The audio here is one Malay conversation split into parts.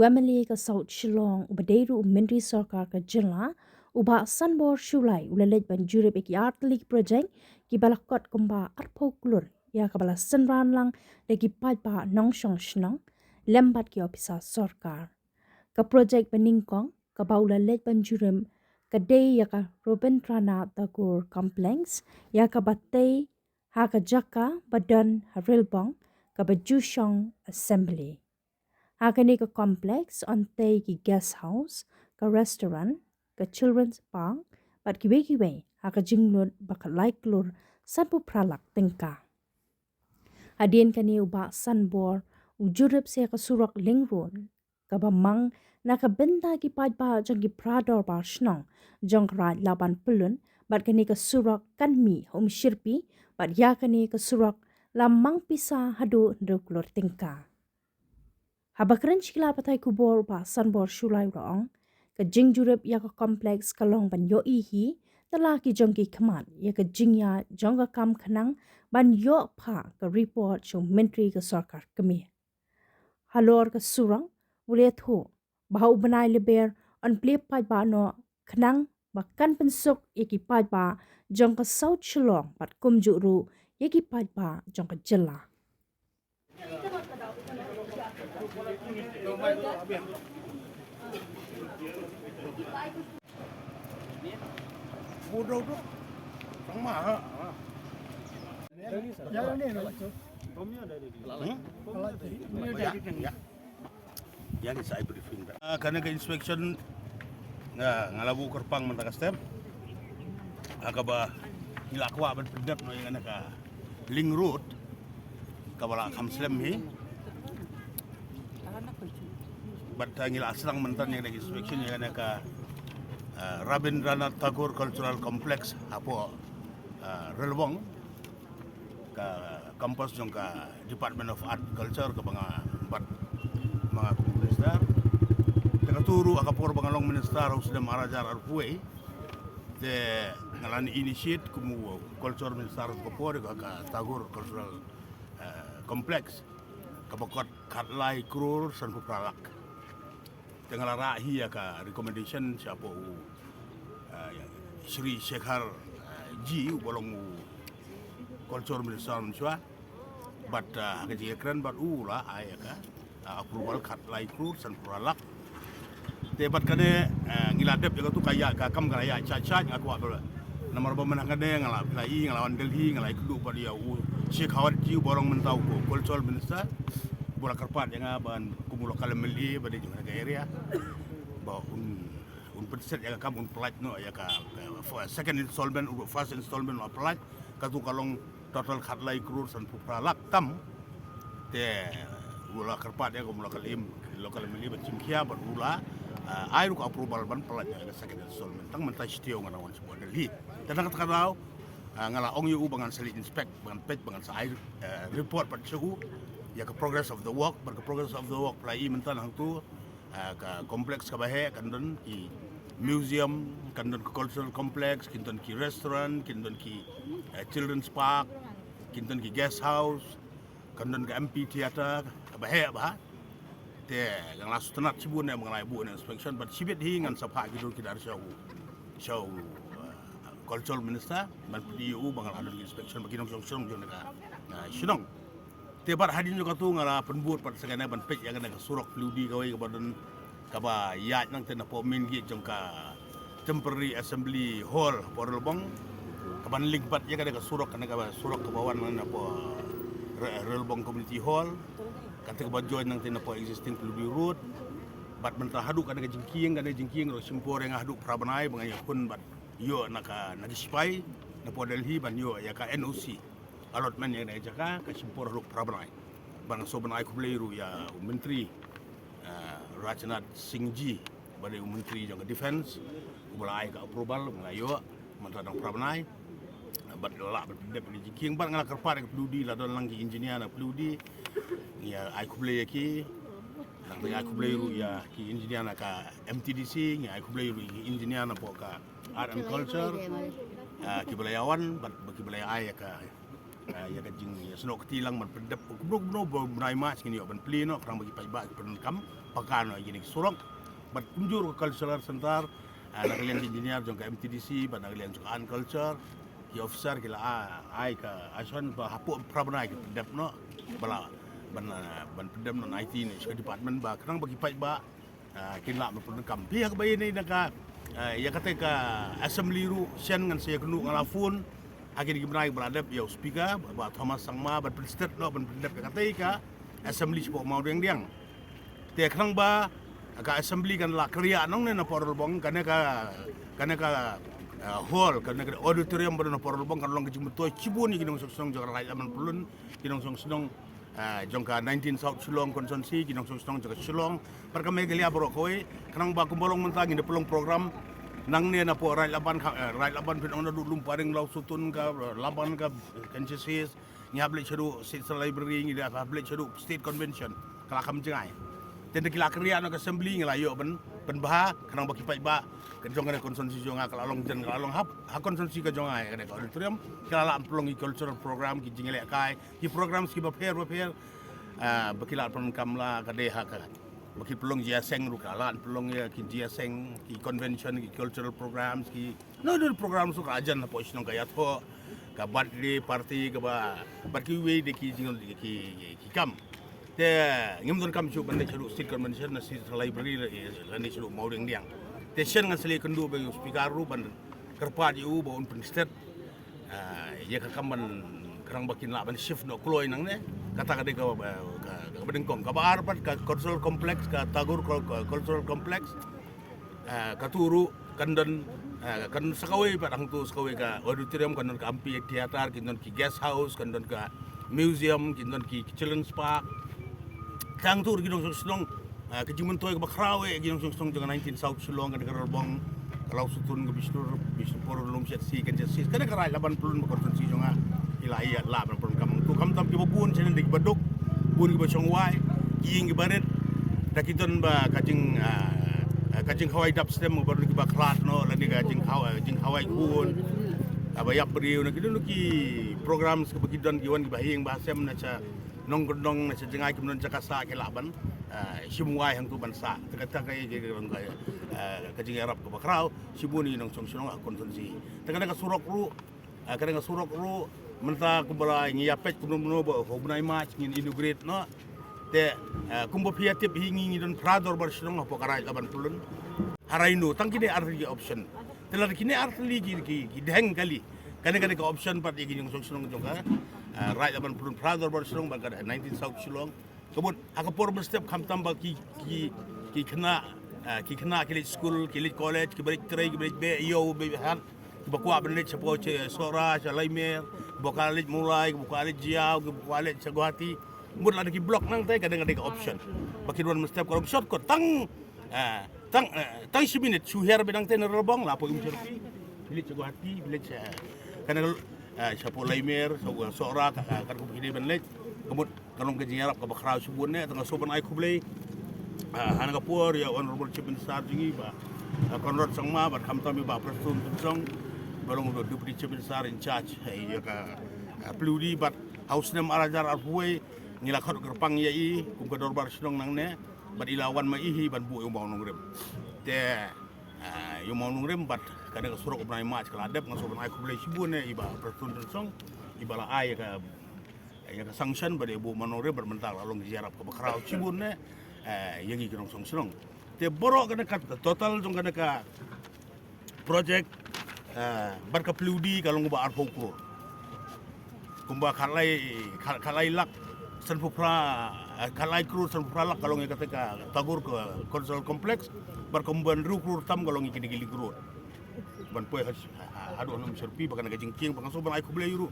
Wemily ka South Shillong ubadeiru Ministry Sarkar ka jilla uba Sanbor Shulai ulalej ban jurib iki artlik project ki balakot kumba arpoklur ya kabala senran lang degi pajpa nongshong shnong lembat ki ofisa Sarkar. Ka project beningkong ka baulalej ban jurib ka day ya ka Robindranath Tagore Complex ya ka batay ha ka jaka badan harilbong ka bajushong assembly. Hakani ka complex ontay ki guest house, ka restaurant, ka children's park, bat kiwe haka jinglun baka laiklur sanpu pralak tingka. Hadien kani uba sanbor ujurip se ka surak lingrun, ka bamang nakabenta ki pajba jang ki prador ba shnong jang raj laban pelun, bat kani ka surak kanmi hom shirpi, bat ya kani ka surak lamang pisa hadu nduklur tingka. Habakren shikla patai kubor ba sanbor shulai rong ka jingjurip ya ka kompleks kalong ban yo ihi tala ki jongki kaman ya ka jingya jongga kam khanang ban yo pa ka report shong menteri ka sarkar kami. Halor ka surang wule tho bahau banai leber on plip pai ba no khanang bakan pensuk ya ki pai ba jong ka South Shillong bat kumjuru ya ki pai ba jong ka jela. Bodoh tu, sama ha. Jalan ni nak tu. Yang saya briefing. Karena ke inspection ngalabu kerpang mentaka stem. Agaba ngilakwa ban pendap no yang ka Ling Road. Kabala kamslem hi. Bat ngila serang mentan yang lagi inspection yang ka Rabindranath Tagore Cultural Complex apo relwong ka kampus jong ka Department of Art Culture ka mga minister turu akapor bangalong minister usda marajar arpuai de ngalan initiate kumu culture minister kapor ka Tagore Cultural Complex kabakot katlai krur san pralak tengah rahi ka recommendation siapa Sri Shekhar Ji bolong culture minister mensua but kerja keren but ula ayaka approval kat lai krur san pralak tebat kade ngiladep jaga tu kaya kakam kaya cacat aku apa nomor pemenang kade ngalawan Delhi ngalai kudu pada ya Shekhar Ji bolong mentau culture minister bola kerpat yang ban kumula kalemeli pada juga area ba un percent yang kamu plat no ya ka second installment first installment of plat katu kalong total khatlai krur san pralak tam te bola kerpat ya kumula kalim lokal meli ba cimkia ba ula ai ru approval ban plat ya second installment tang mentai stio nganawan sebuah Delhi tenang kata ngala ong yu bangan seli inspect bangan pet bangan sa report pat sugu ya ke progress of the work progress of the work plai mentan hang tu ka kompleks ka bahe kandon ki museum kandon ki cultural complex kandon ki restaurant kandon ki children's park kandon ki guest house kandon ki amphitheater ka bahe ba te yang lasu tenat sibun yang mengenai bu inspection but sibit hi ngan sapa gitu kita show cultural minister man PDU bangal adon inspection bagi nong song jong ka sinong tebar hadin juga tu ngala penbuat pat segana ban pek yang ka surok fludi kawai ka badan ka ba ya nang tena po min gi jong ka temporary assembly hall porlbong ka ban link pat ya ka surok kana ka surok ka bawan nang po relbong community hall kata ka ba join nang tena po existing fludi road bat mentah haduk kana ka jingking ro simpor yang haduk prabanai bangaya pun bat yo naka nagispai na po Delhi ban yo ya ka NOC allotment yang jaka ka simpor ruk prabanai bang soban ai kubleiru ya menteri Rajnath Singh Ji bade menteri jang defense ubala ai ka approval ngayo mentadang prabanai bat la dep ni jiking ban ngala kerpar ka pludi la don langki engineer na pludi ya ai kublei ki nang ai kubleiru ya ki engineer na ka MTDC ya ai kubleiru engineer na po ka art and culture ki belayawan bat bagi belaya ai ka ya kajing ya senok ketilang man pendep kubno bernai mas kini ban plino kerang bagi pai ba pen kam pakano gini surong bat kunjur cultural center nak kalian engineer jong ka MTDC ban kalian jong an culture ki officer kila ai ka ason ba hapu prabnai ki pendep no bala ban pendep no IT ni department ba kerang bagi pai ba kinla man pen kam pihak ba ini naka ya kata ka assembly ru sian ngan saya kenu ngalafun akhir gimana beradab ya speaker ba Thomas Sangma ban president no ban pendep kata ka assembly sebab mau diang te kerang ba ka assembly kan la kriya nong ne na porol bong kana ka hall kana ka auditorium ban na porol bong kan long kejung betul cibun ni kinong song jong rai aman pulun kinong song jong ka 19 South Shillong Constituency kinong song jong Shillong perka megalia bro koi kerang ba kumbolong mentang ni pelong program nang ne na po rai laban pinong na dulum paring law sutun ka laban ka kanchesis ngabli cheru state library ngi da habli cheru state convention kala kam jengai ten kila kriya no assembly ngi layo ben bah kanang baki pai ba kejong kana konsumsi jonga kala long jen kala long ha konsumsi ka jonga kana ka auditorium kala la amplong cultural program ki jingele kai ki program ski ba fair bakila pon kamla ka de ha ka baki pelong jia seng ru kala pelong ya ki jia seng ki convention ki cultural programs ki no program su ka ajan na po sinong kaya to ka birthday party ka ba barki we de ki jingol ki kam te ngim don kam chu bande churu state convention na state library la ni churu mau ding diang te sen ngan sele kendu be speaker ru ban kerpa di u bon pen state ya ka kam ban kerang bakin la ban shift no kloy nang ne kata ka bedengkong ka baarpat ka cultural complex ka tagur cultural complex ka turu kandon kan sakaway parang tu sakaway ka auditorium kandon ka ampi theater kandon ki guest house kandon ka museum kandon ki children's park tang tur ginong song kejimun toy ka bakrawe ginong song jangan 19 South Shillong kan karabong kalau sutun ka bisnur por lum set si kan sis kan ka rai laban pulun ma konsensi jonga ilai la ban pulun kam tu kam tam ki bubun chen dik baduk bun ki bachong wai ying ki baret dakiton ba kajing hawai dap stem baru ki baklat no lani kajing hawai kun abayap beriu nak ki program ke begidon giwan ki bahing bahasem na cha nong gondong na cha jengai kemudian jakasa ke laban simuai hang tu bansa kata kai kajing arab ke bakrau sibuni nong song song konsensi kadang surok ru menta kumbala ngi yapet kuno bo hobnai match ngi integrate no te kumbo piatip hingi don prador barshong apo karai laban pulun harainu tangkine arti option telar kine arti ki deng kali kana ka option pat igi yung song jonga right laban pulun prador barshong ba 19 South Shillong kebun akapor step kam tamba ki kena kilit school kilit college ki balik tray ki balik be yo be han bakwa benet sepo sora laimer bokalit mulai bokalit jiau bokalit Guwahati mud la ki block nang tay kadang ada option bakidwan mesti ko shortcut tang minute suher bedang tay nerobong la po umserpi bilit Guwahati bilit kana sepo laimer sora kan ko hide benet kemud kalong ke jingarap ka bakraw subunne tanga soban ay kublay hanaga por ya honorable chief minister jingi ba Conrad Sangma ba kamtami ba presun song balong deputy chief minister in charge ya ka pludi bat house nem arajar arpuai ngilakot gerpang yai kum ka dorbar sinong nang ne bat ilawan ma ihi ban bu umau nongrem te umau nongrem bat kada ka surok ubnai match kala adep ngaso ban ai kublai sibune iba presun song ibala ai ka sanction ba de bu manore bermental along ziarap ka bakraw sibune yagi kinong song sinong te borok kana ka total jong kana ka project barka pludi kalau ngubah arpoko kumba kalai lak sanpupra kalai kru sanpupra lak kalau ngikate ka tagur ke cultural complex barkumban ru kru tam kalau ngikini gili kru ban poy adu anum serpi bakan ka jingking bakan so ban ai kublay ru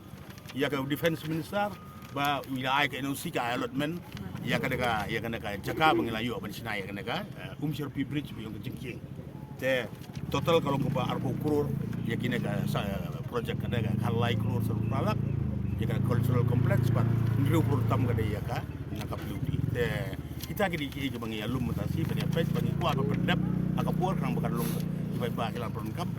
ya ka defense minister ba wilayah ka NOC ka allotment ya kana ka jaka bangilayo ban sinaya kana ka serpi bridge yung jingking te total kalau ngubah arpoko ya kini ka project kada ka kalai krur serpalak ya ka cultural complex but ngru pertam kada ya ka nakapudi te kita ki bangi alum mutasi bangi pet bangi kuat berdap akapur nang bakan lung ibai ba ilan perun kam